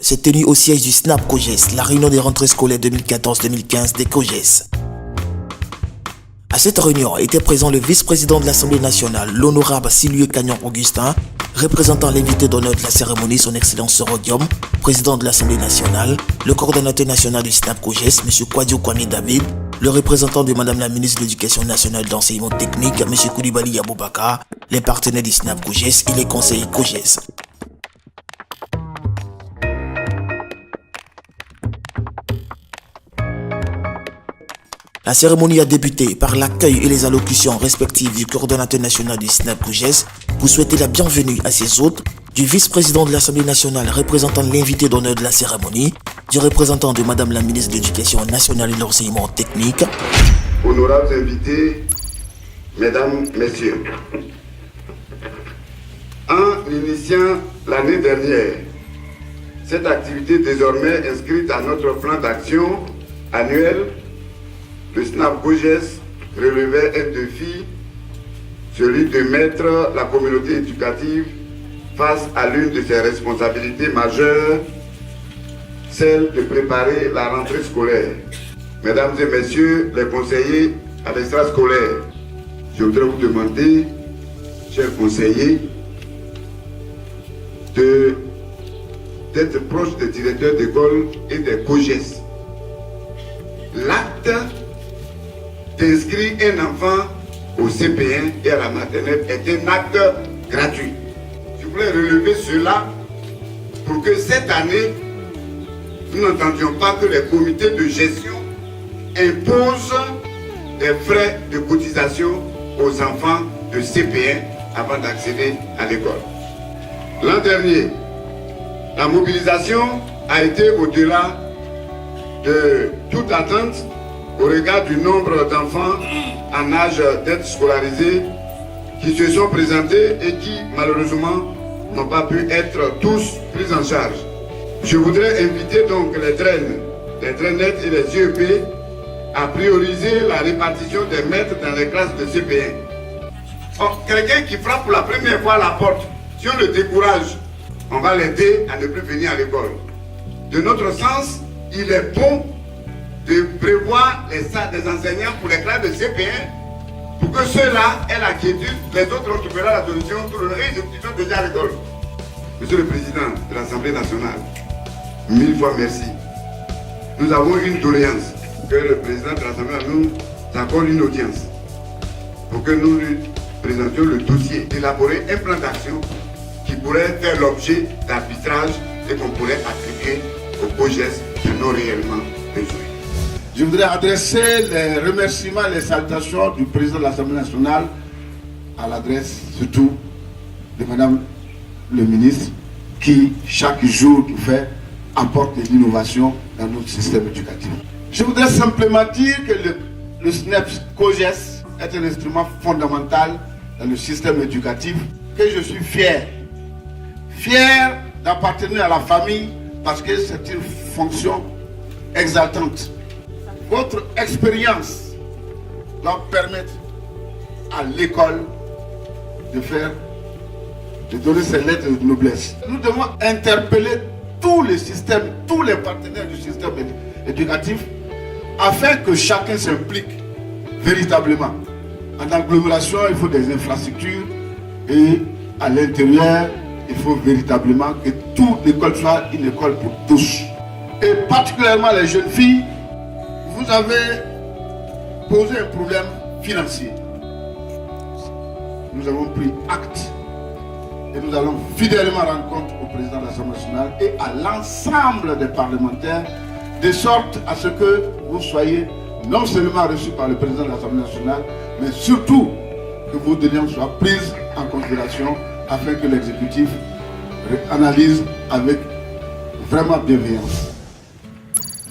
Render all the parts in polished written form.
s'est tenue au siège du SNAP COGES, la réunion des rentrées scolaires 2014-2015 des COGES. À cette réunion était présent le vice-président de l'Assemblée nationale, l'honorable Silieu Cagnon Augustin, représentant l'invité d'honneur de la cérémonie, son Excellence Rodium, président de l'Assemblée nationale, le coordonnateur national du SNAP COGES, M. Kouadio Kwame David, le représentant de Madame la ministre de l'Éducation nationale et d'enseignement technique, M. Koulibaly Aboubakar, les partenaires du SNAP COGES et les conseillers COGES. La cérémonie a débuté par l'accueil et les allocutions respectives du coordonnateur national du SNAP COGES pour souhaiter la bienvenue à ses hôtes, du vice-président de l'Assemblée nationale représentant l'invité d'honneur de la cérémonie, du représentant de Madame la ministre de l'Éducation nationale et de l'enseignement technique. Honorables invités, Mesdames, Messieurs, en initiant l'année dernière, cette activité désormais inscrite à notre plan d'action annuel, le SNAP COGES relevait un défi, celui de mettre la communauté éducative face à l'une de ses responsabilités majeures, celle de préparer la rentrée scolaire. Mesdames et messieurs les conseillers à l'extrascolaire, je voudrais vous demander, chers conseillers, d'être proches des directeurs d'école et des COGES. L'acte d'inscrire un enfant au CP1 et à la maternelle est un acte gratuit. Je voulais relever cela pour que cette année, nous n'entendions pas que les comités de gestion imposent des frais de cotisation aux enfants de CP1 avant d'accéder à l'école. L'an dernier, la mobilisation a été au-delà de toute attente au regard du nombre d'enfants en âge d'être scolarisés qui se sont présentés et qui, malheureusement, n'ont pas pu être tous pris en charge. Je voudrais inviter donc les traînettes et les IEP à prioriser la répartition des maîtres dans les classes de CP1. Or, quelqu'un qui frappe pour la première fois à la porte, si on le décourage, on va l'aider à ne plus venir à l'école. De notre sens, il est bon de prévoir les salles des enseignants pour les classes de CP1 pour que ceux-là aient la quiétude, les autres on trouvera la solution, tout le reste ils sont déjà à l'école. Monsieur le Président de l'Assemblée nationale, 1000 fois merci. Nous avons une doléance que le Président de l'Assemblée nous accorde une audience pour que nous lui présentions le dossier, élaborer un plan d'action qui pourrait faire l'objet d'arbitrage et qu'on pourrait attribuer aux COGES qui en ont réellement besoin. Je voudrais adresser les remerciements et les salutations du président de l'Assemblée nationale à l'adresse surtout de Madame le ministre qui, chaque jour qu'il fait, apporte de l'innovation dans notre système éducatif. Je voudrais simplement dire que le SNAP COGES est un instrument fondamental dans le système éducatif, que je suis fier d'appartenir à la famille parce que c'est une fonction exaltante. Votre expérience doit permettre à l'école de donner ses lettres de noblesse. Nous devons interpeller tous les systèmes, tous les partenaires du système éducatif afin que chacun s'implique véritablement. En agglomération, il faut des infrastructures et à l'intérieur, il faut véritablement que toute l'école soit une école pour tous. Et particulièrement les jeunes filles, vous avez posé un problème financier. Nous avons pris acte et nous allons fidèlement rendre compte au président de l'Assemblée nationale et à l'ensemble des parlementaires, de sorte à ce que vous soyez non seulement reçus par le président de l'Assemblée nationale, mais surtout que vos demandes soient prises en considération afin que l'exécutif analyse avec vraiment bienveillance.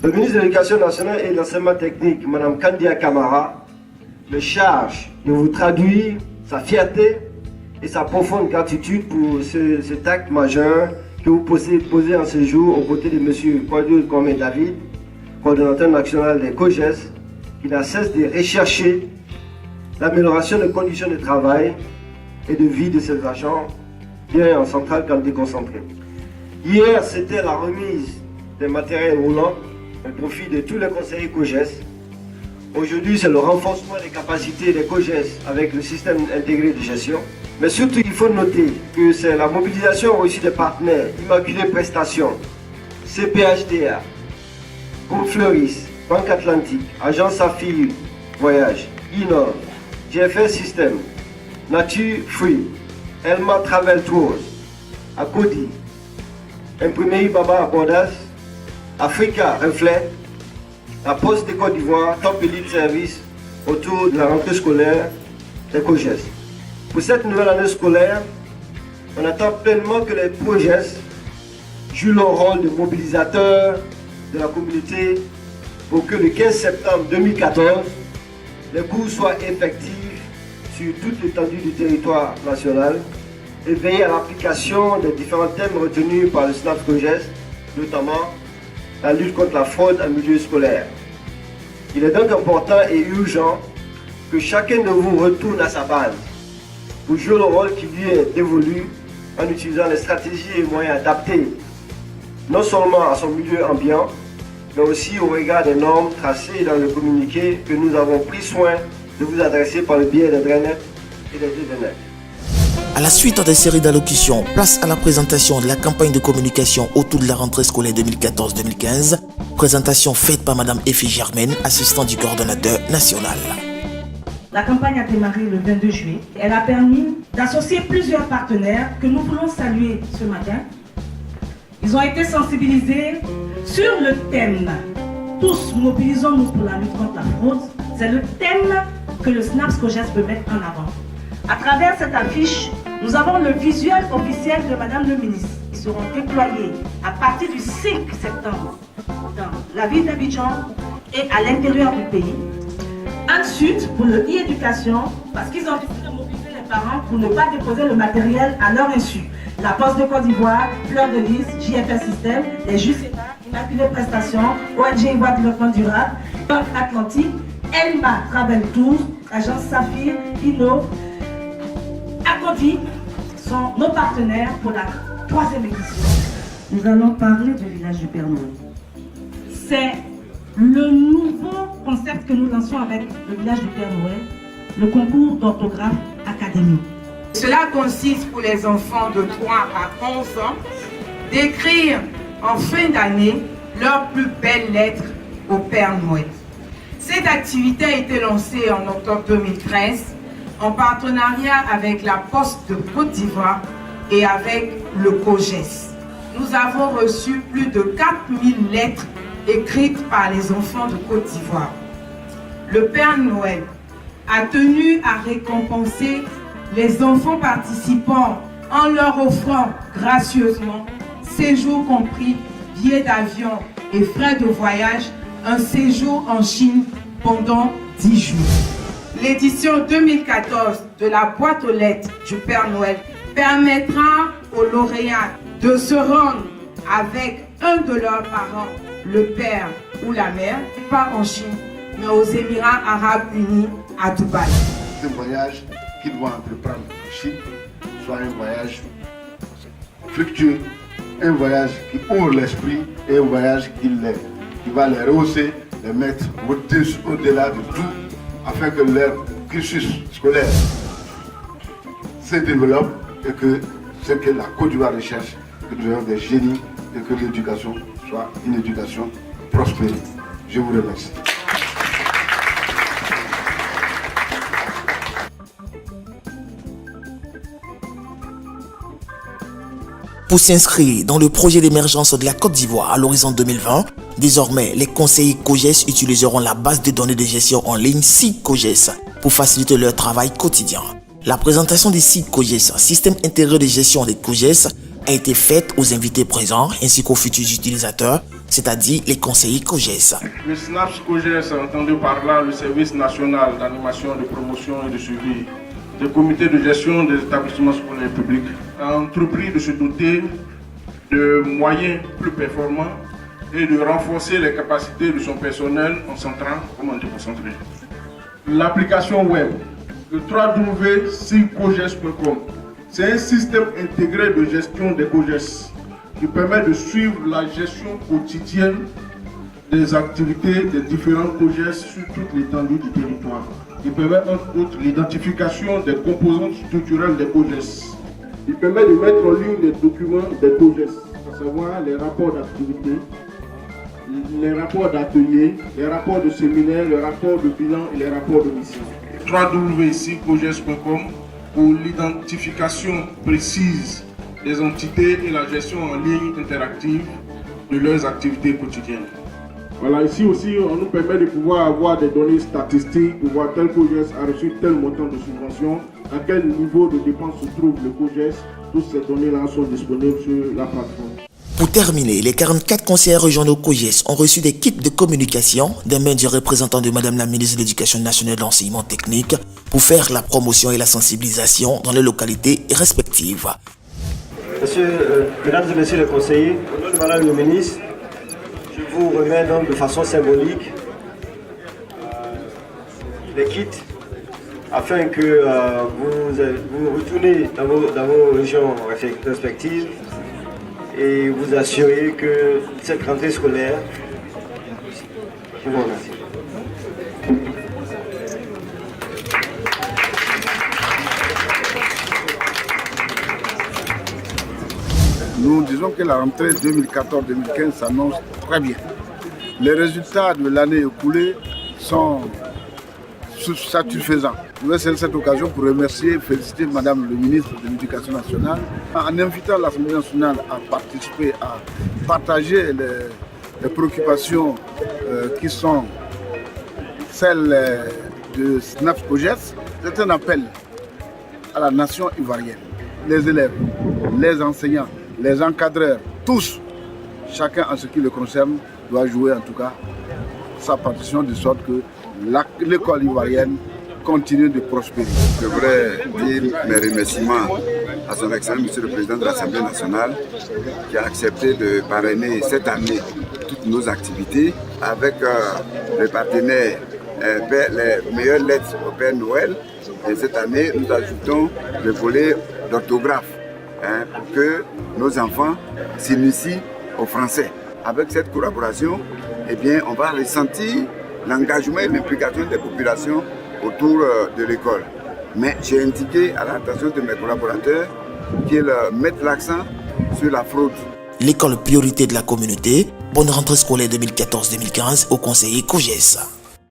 Le ministre de l'Éducation nationale et de l'enseignement technique, Mme Kandia Camara, me charge de vous traduire sa fierté et sa profonde gratitude pour cet acte majeur que vous posez en ce jour aux côtés de M. Kouadio Kwame David, coordonnateur national des COGES, qui n'a cesse de rechercher l'amélioration des conditions de travail et de vie de ses agents, bien en centrale qu'en déconcentré. Hier, c'était la remise des matériels roulants au profit de tous les conseillers COGES. Aujourd'hui, c'est le renforcement des capacités des COGES avec le système intégré de gestion. Mais surtout, il faut noter que c'est la mobilisation aussi des partenaires, Immaculée Prestations, CPHDA, Groupe Fleuris, Banque Atlantique, Agence Saphir Voyage, Innov, GFS System, Nature Free, Elma Travel Tours, Akodi, Imprimerie Baba à Bordas, Africa Reflet, la Poste de Côte d'Ivoire, Top Elite Service autour de la rentrée scolaire des COGES. Pour cette nouvelle année scolaire, on attend pleinement que les COGES jouent leur rôle de mobilisateur de la communauté pour que le 15 septembre 2014, les cours soient effectifs sur toute l'étendue du territoire national et veiller à l'application des différents thèmes retenus par le SNAPS COGES, notamment la lutte contre la fraude en milieu scolaire. Il est donc important et urgent que chacun de vous retourne à sa base pour jouer le rôle qui lui est dévolu en utilisant les stratégies et moyens adaptés, non seulement à son milieu ambiant, mais aussi au regard des normes tracées dans le communiqué que nous avons pris soin de vous adresser par le biais des DRENET et des DDNet. À la suite des séries d'allocutions, place à la présentation de la campagne de communication autour de la rentrée scolaire 2014-2015. Présentation faite par Madame Effie Germaine, assistante du coordonnateur national. La campagne a démarré le 22 juillet. Elle a permis d'associer plusieurs partenaires que nous voulons saluer ce matin. Ils ont été sensibilisés sur le thème « Tous mobilisons-nous pour la lutte contre la fraude ». C'est le thème que le SNAPS COGES peut mettre en avant. À travers cette affiche, nous avons le visuel officiel de Madame le ministre qui seront déployés à partir du 5 septembre dans la ville d'Abidjan et à l'intérieur du pays. Ensuite, pour le e-éducation, parce qu'ils ont décidé de mobiliser les parents pour ne pas déposer le matériel à leur insu. La Poste de Côte d'Ivoire, Fleur de Lys, JFS System, les JUCENA, Immaculée Prestations, ONG Ivoire Développement Durable, Banque Atlantique, Elma Travel Tours, Agence Saphir, Innov, Akodi sont nos partenaires pour la 3e édition. Nous allons parler du village du Père Noël. C'est le nouveau concept que nous lançons avec le village du Père Noël, le concours d'orthographe académique. Cela consiste pour les enfants de 3 à 11 ans d'écrire en fin d'année leurs plus belles lettres au Père Noël. Cette activité a été lancée en octobre 2013 en partenariat avec la Poste de Côte d'Ivoire et avec le COGES. Nous avons reçu plus de 4000 lettres écrites par les enfants de Côte d'Ivoire. Le Père Noël a tenu à récompenser les enfants participants en leur offrant gracieusement séjour compris, billets d'avion et frais de voyage, un séjour en Chine pendant 10 jours. L'édition 2014 de la boîte aux lettres du Père Noël permettra aux lauréats de se rendre avec un de leurs parents, le père ou la mère, pas en Chine, mais aux Émirats Arabes Unis à Dubaï. Ce voyage qu'ils vont entreprendre en Chine soit un voyage fructueux, un voyage qui ouvre l'esprit et un voyage qui va les rehausser, les mettre au-delà de tout, afin que leur cursus scolaire se développe et que ce que la Côte d'Ivoire recherche, que nous ayons des génies et que l'éducation soit une éducation prospère. Je vous remercie. Pour s'inscrire dans le projet d'émergence de la Côte d'Ivoire à l'horizon 2020, désormais, les conseillers COGES utiliseront la base de données de gestion en ligne SIG COGES pour faciliter leur travail quotidien. La présentation des SIG COGES, système intégré de gestion des COGES, a été faite aux invités présents ainsi qu'aux futurs utilisateurs, c'est-à-dire les conseillers COGES. Le SNAPS COGES a entendu par là le service national d'animation, de promotion et de suivi des comités de gestion des établissements scolaires publics, a entrepris de se doter de moyens plus performants et de renforcer les capacités de son personnel en centrant, comment déconcentrer. L'application web, le www.sigcoges.com, c'est un système intégré de gestion des COGES qui permet de suivre la gestion quotidienne des activités des différents projets sur toute l'étendue du territoire. Il permet entre autres l'identification des composantes structurelles des COGES. Il permet de mettre en ligne les documents des COGES, à savoir les rapports d'activité, les rapports d'atelier, les rapports de séminaire, les rapports de bilan et les rapports de mission. www.coges.com pour l'identification précise des entités et la gestion en ligne interactive de leurs activités quotidiennes. Voilà, ici aussi, on nous permet de pouvoir avoir des données statistiques, pour voir tel COGES a reçu tel montant de subvention, à quel niveau de dépense se trouve le COGES. Toutes ces données-là sont disponibles sur la plateforme. Pour terminer, les 44 conseillers régionaux COGES ont reçu des kits de communication des mains du représentant de Madame la ministre de l'Éducation nationale et de l'Enseignement technique pour faire la promotion et la sensibilisation dans les localités respectives. Mesdames et messieurs les conseillers, au nom de Madame le ministre, je vous remets donc de façon symbolique les kits afin que vous retournez dans vos régions respectives et vous assurer que cette rentrée scolaire, je vous remercie. Nous disons que la rentrée 2014-2015 s'annonce très bien. Les résultats de l'année écoulée sont satisfaisants. Je vais saisir cette occasion pour remercier et féliciter Madame le ministre de l'Éducation nationale en invitant l'Assemblée nationale à participer, à partager les préoccupations qui sont celles de SNAPS COGES. C'est un appel à la nation ivoirienne, les élèves, les enseignants, les encadreurs, tous, chacun en ce qui le concerne, doit jouer en tout cas sa partition de sorte que l'école ivoirienne continue de prospérer. Je voudrais dire mes remerciements à son Excellence, Monsieur le Président de l'Assemblée nationale, qui a accepté de parrainer cette année toutes nos activités avec les partenaires, les meilleures lettres au Père Noël. Et cette année, nous ajoutons le volet d'orthographe pour que nos enfants s'initient au français. Avec cette collaboration, eh bien, on va ressentir l'engagement et l'implication des populations autour de l'école. Mais j'ai indiqué à l'attention de mes collaborateurs qu'ils mettent l'accent sur la fraude. L'école priorité de la communauté, bonne rentrée scolaire 2014-2015 au conseiller COGES.